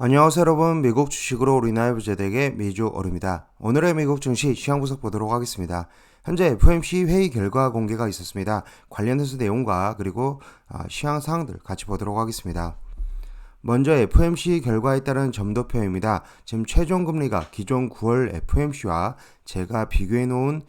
안녕하세요 여러분, 미국 주식으로 우리나라 부자되게 미주얼입니다. 오늘의 미국 증시 시황 분석 보도록 하겠습니다. 현재 FOMC 회의 결과 공개가 있었습니다. 관련해서 내용과 그리고 시황 사항들 같이 보도록 하겠습니다. 먼저 FOMC 결과에 따른 점도표입니다. 지금 최종 금리가 기존 9월 FOMC와 제가 비교해 놓은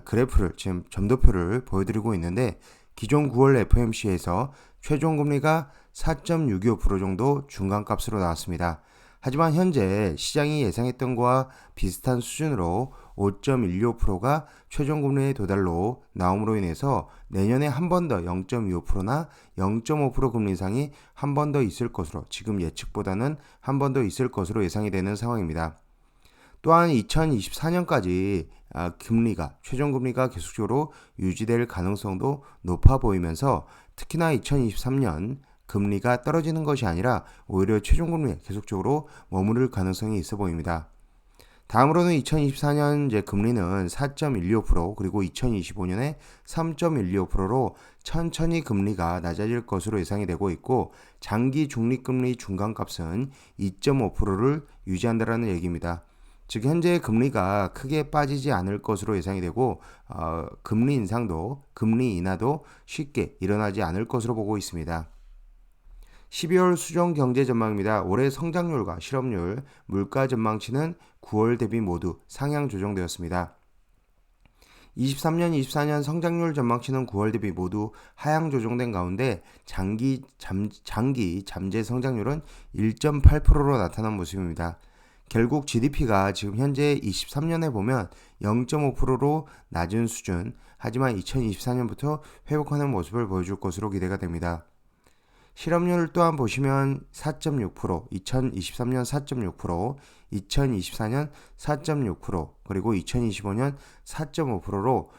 그래프를 지금 점도표를 보여드리고 있는데, 기존 9월 FOMC에서 최종 금리가 4.625% 정도 중간값으로 나왔습니다. 하지만 현재 시장이 예상했던 것과 비슷한 수준으로 5.125%가 최종 금리의 도달로 나옴으로 인해서 내년에 한 번 더 0.25%나 0.5% 금리 인상이 한 번 더 있을 것으로, 지금 예측보다는 한 번 더 있을 것으로 예상이 되는 상황입니다. 또한 2024년까지 금리가, 최종 금리가 계속적으로 유지될 가능성도 높아 보이면서, 특히나 2023년 금리가 떨어지는 것이 아니라 오히려 최종 금리에 계속적으로 머무를 가능성이 있어 보입니다. 다음으로는 2024년 이제 금리는 4.125% 그리고 2025년에 3.125%로 천천히 금리가 낮아질 것으로 예상이 되고 있고, 장기 중립금리 중간값은 2.5%를 유지한다라는 얘기입니다. 즉 현재 금리가 크게 빠지지 않을 것으로 예상이 되고, 금리 인상도 금리 인하도 쉽게 일어나지 않을 것으로 보고 있습니다. 12월 수정 경제 전망입니다. 올해 성장률과 실업률, 물가 전망치는 9월 대비 모두 상향 조정되었습니다. 23년, 24년 성장률 전망치는 9월 대비 모두 하향 조정된 가운데 장기 잠재 성장률은 1.8%로 나타난 모습입니다. 결국 GDP가 지금 현재 23년에 보면 0.5%로 낮은 수준, 하지만 2024년부터 회복하는 모습을 보여줄 것으로 기대가 됩니다. 실업률 또한 보시면 4.6%, 2023년 4.6%, 2024년 4.6%, 그리고 2025년 4.5%로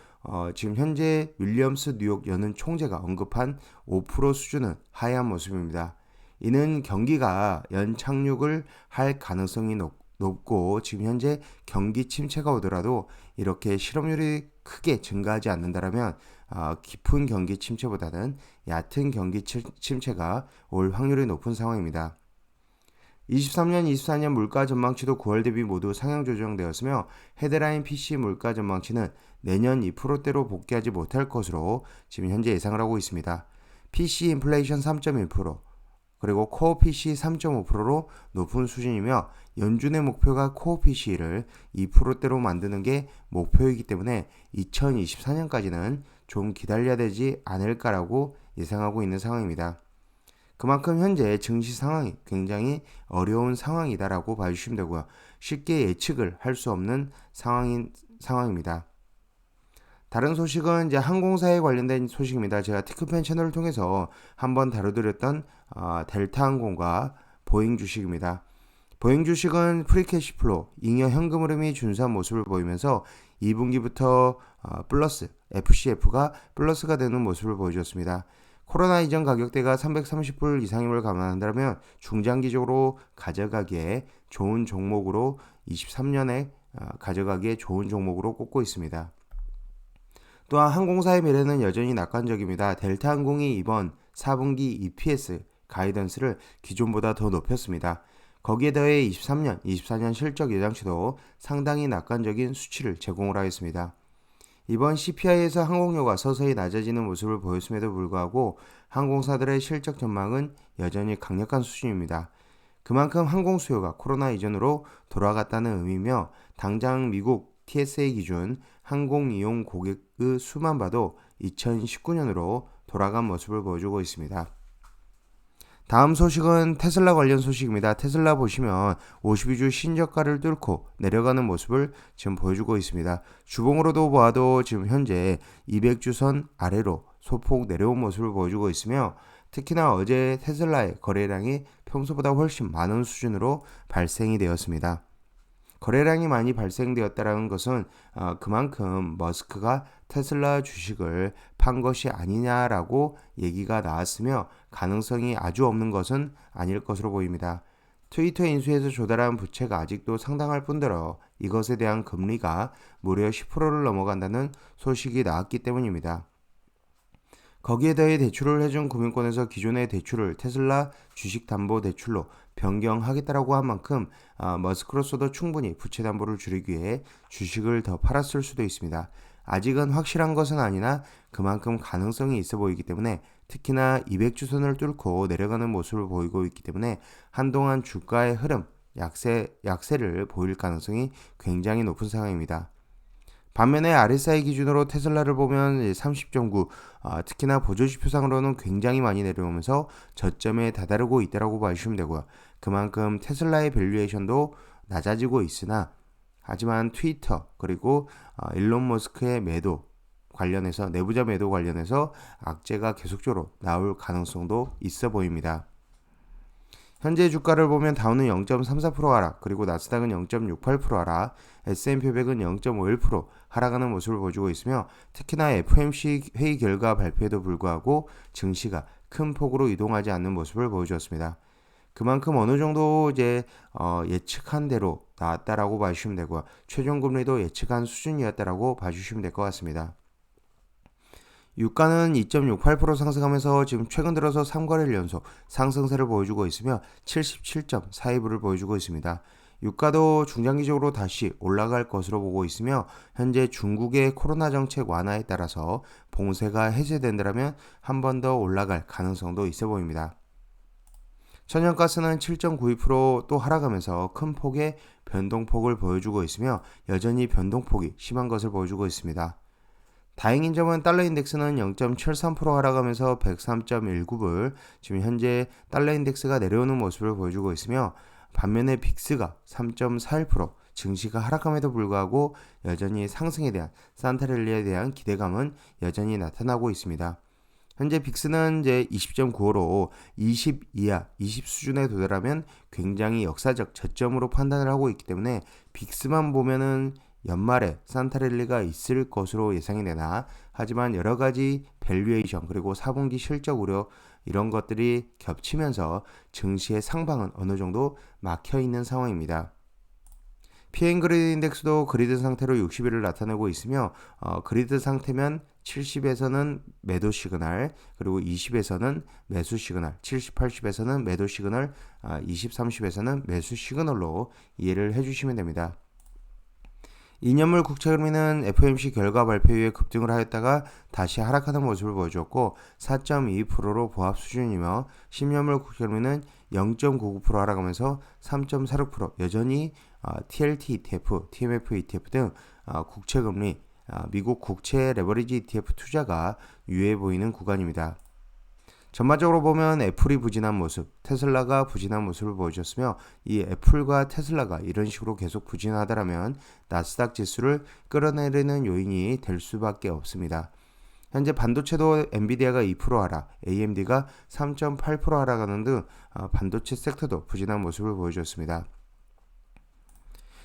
지금 현재 윌리엄스 뉴욕 연은 총재가 언급한 5% 수준은 하향한 모습입니다. 이는 경기가 연착륙을 할 가능성이 높고, 지금 현재 경기 침체가 오더라도 이렇게 실업률이 크게 증가하지 않는다면 깊은 경기 침체보다는 얕은 경기 침체가 올 확률이 높은 상황입니다. 23년, 24년 물가 전망치도 9월 대비 모두 상향 조정되었으며, 헤드라인 PC 물가 전망치는 내년 2%대로 복귀하지 못할 것으로 지금 현재 예상을 하고 있습니다. PC 인플레이션 3.1%, 그리고 코어 PC 3.5%로 높은 수준이며, 연준의 목표가 코어 PC를 2%대로 만드는 게 목표이기 때문에 2024년까지는 좀 기다려야 되지 않을까라고 예상하고 있는 상황입니다. 그만큼 현재 증시 상황이 굉장히 어려운 상황이다라고 봐주시면 되고요. 쉽게 예측을 할 수 없는 상황입니다. 다른 소식은 이제 항공사에 관련된 소식입니다. 제가 티크팬 채널을 통해서 한번 다뤄드렸던 델타항공과 보잉 주식입니다. 보잉 주식은 프리캐시플로, 잉여 현금 흐름이 준수한 모습을 보이면서 2분기부터 플러스, FCF가 플러스가 되는 모습을 보여줬습니다. 코로나 이전 가격대가 330불 이상임을 감안한다면 중장기적으로 가져가기에 좋은 종목으로, 23년에 가져가기에 좋은 종목으로 꼽고 있습니다. 또한 항공사의 미래는 여전히 낙관적입니다. 델타항공이 이번 4분기 EPS 가이던스를 기존보다 더 높였습니다. 거기에 더해 23년, 24년 실적 예상치도 상당히 낙관적인 수치를 제공을 하였습니다. 이번 CPI에서 항공료가 서서히 낮아지는 모습을 보였음에도 불구하고 항공사들의 실적 전망은 여전히 강력한 수준입니다. 그만큼 항공 수요가 코로나 이전으로 돌아갔다는 의미며, 당장 미국 TSA 기준 항공 이용 고객의 수만 봐도 2019년으로 돌아간 모습을 보여주고 있습니다. 다음 소식은 테슬라 관련 소식입니다. 테슬라 보시면 52주 신저가를 뚫고 내려가는 모습을 지금 보여주고 있습니다. 주봉으로도 봐도 지금 현재 200주선 아래로 소폭 내려온 모습을 보여주고 있으며, 특히나 어제 테슬라의 거래량이 평소보다 훨씬 많은 수준으로 발생이 되었습니다. 거래량이 많이 발생되었다는 것은 그만큼 머스크가 테슬라 주식을 판 것이 아니냐라고 얘기가 나왔으며, 가능성이 아주 없는 것은 아닐 것으로 보입니다. 트위터 인수에서 조달한 부채가 아직도 상당할 뿐더러 이것에 대한 금리가 무려 10%를 넘어간다는 소식이 나왔기 때문입니다. 거기에 더해 대출을 해준 금융권에서 기존의 대출을 테슬라 주식담보대출로 변경하겠다라고 한 만큼 머스크로서도 충분히 부채 담보를 줄이기 위해 주식을 더 팔았을 수도 있습니다. 아직은 확실한 것은 아니나 그만큼 가능성이 있어 보이기 때문에 특히나 200주선을 뚫고 내려가는 모습을 보이고 있기 때문에 한동안 주가의 흐름, 약세를 보일 가능성이 굉장히 높은 상황입니다. 반면에 RSI 기준으로 테슬라를 보면 30.9, 특히나 보조지표상으로는 굉장히 많이 내려오면서 저점에 다다르고 있다고 봐주시면 되고요. 그만큼 테슬라의 밸류에이션도 낮아지고 있으나 하지만 트위터 그리고 일론 머스크의 매도 관련해서 내부자 매도 관련해서 악재가 계속적으로 나올 가능성도 있어 보입니다. 현재 주가를 보면 다우는 0.34% 하락, 그리고 나스닥은 0.68% 하락, S&P 500은 0.51% 하락하는 모습을 보여주고 있으며 특히나 FOMC 회의 결과 발표에도 불구하고 증시가 큰 폭으로 이동하지 않는 모습을 보여주었습니다. 그만큼 어느 정도 이제 예측한 대로 나왔다라고 봐주시면 되고요. 최종 금리도 예측한 수준이었다라고 봐주시면 될 것 같습니다. 유가는 2.68% 상승하면서 지금 최근 들어서 3거래일 연속 상승세를 보여주고 있으며 77.42불을 보여주고 있습니다. 유가도 중장기적으로 다시 올라갈 것으로 보고 있으며 현재 중국의 코로나 정책 완화에 따라서 봉쇄가 해제된다면 한 번 더 올라갈 가능성도 있어 보입니다. 천연가스는 7.92% 또 하락하면서 큰 폭의 변동폭을 보여주고 있으며 여전히 변동폭이 심한 것을 보여주고 있습니다. 다행인 점은 달러 인덱스는 0.73% 하락하면서 103.19불, 지금 현재 달러 인덱스가 내려오는 모습을 보여주고 있으며 반면에 빅스가 3.41%, 증시가 하락함에도 불구하고 여전히 상승에 대한 산타랠리에 대한 기대감은 여전히 나타나고 있습니다. 현재 빅스는 이제 20.95로 20 이하, 20 수준에 도달하면 굉장히 역사적 저점으로 판단을 하고 있기 때문에 빅스만 보면은 연말에 산타랠리가 있을 것으로 예상이 되나 하지만 여러 가지 밸류에이션 그리고 4분기 실적 우려 이런 것들이 겹치면서 증시의 상방은 어느 정도 막혀 있는 상황입니다. PM 그리드 인덱스도 그리드 상태로 60일을 나타내고 있으며 그리드 상태면 70에서는 매도 시그널, 그리고 20에서는 매수 시그널, 70, 80에서는 매도 시그널, 20, 30에서는 매수 시그널로 이해를 해주시면 됩니다. 2년물 국채 금리는 FOMC 결과 발표 이후에 급등을 하였다가 다시 하락하는 모습을 보여주었고 4.22%로 보합 수준이며 10년물 국채 금리는 0.99% 하락하면서 3.46% 여전히 TLT ETF, TMF ETF 등 국채 금리, 미국 국채 레버리지 ETF 투자가 유효해 보이는 구간입니다. 전반적으로 보면 애플이 부진한 모습, 테슬라가 부진한 모습을 보여줬으며 이 애플과 테슬라가 이런 식으로 계속 부진하다라면 나스닥 지수를 끌어내리는 요인이 될 수밖에 없습니다. 현재 반도체도 엔비디아가 2% 하락, AMD가 3.8% 하락하는 등 반도체 섹터도 부진한 모습을 보여줬습니다.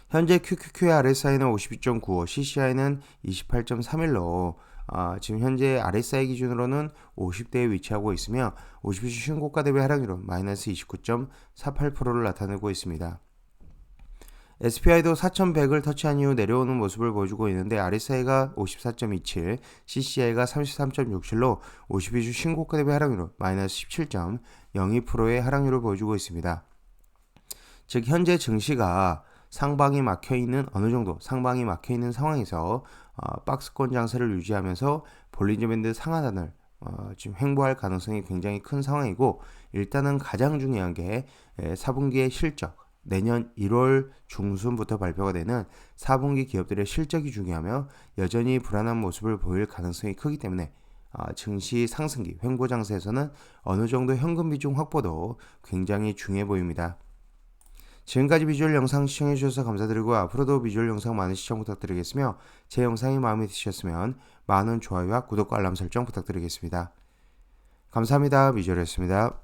현재 QQQ의 RSI는 52.95, CCI는 28.31로 지금 현재 RSI 기준으로는 50대에 위치하고 있으며 50주 신고가 대비 하락률은 마이너스 29.48%를 나타내고 있습니다. SPI도 4100을 터치한 이후 내려오는 모습을 보여주고 있는데 RSI가 54.27, CCI가 33.67로 52주 신고가 대비 하락률은 마이너스 17.02%의 하락률을 보여주고 있습니다. 즉 현재 증시가 상방이 막혀있는 어느 정도 상방이 막혀있는 상황에서 박스권 장세를 유지하면서 볼린저 밴드 상하단을 지금 횡보할 가능성이 굉장히 큰 상황이고 일단은 가장 중요한 게 4분기의 실적 내년 1월 중순부터 발표가 되는 4분기 기업들의 실적이 중요하며 여전히 불안한 모습을 보일 가능성이 크기 때문에 증시 상승기 횡보 장세에서는 어느 정도 현금 비중 확보도 굉장히 중요해 보입니다. 지금까지 비주얼 영상 시청해주셔서 감사드리고 앞으로도 비주얼 영상 많은 시청 부탁드리겠으며 제 영상이 마음에 드셨으면 많은 좋아요와 구독과 알람 설정 부탁드리겠습니다. 감사합니다. 비주얼이었습니다.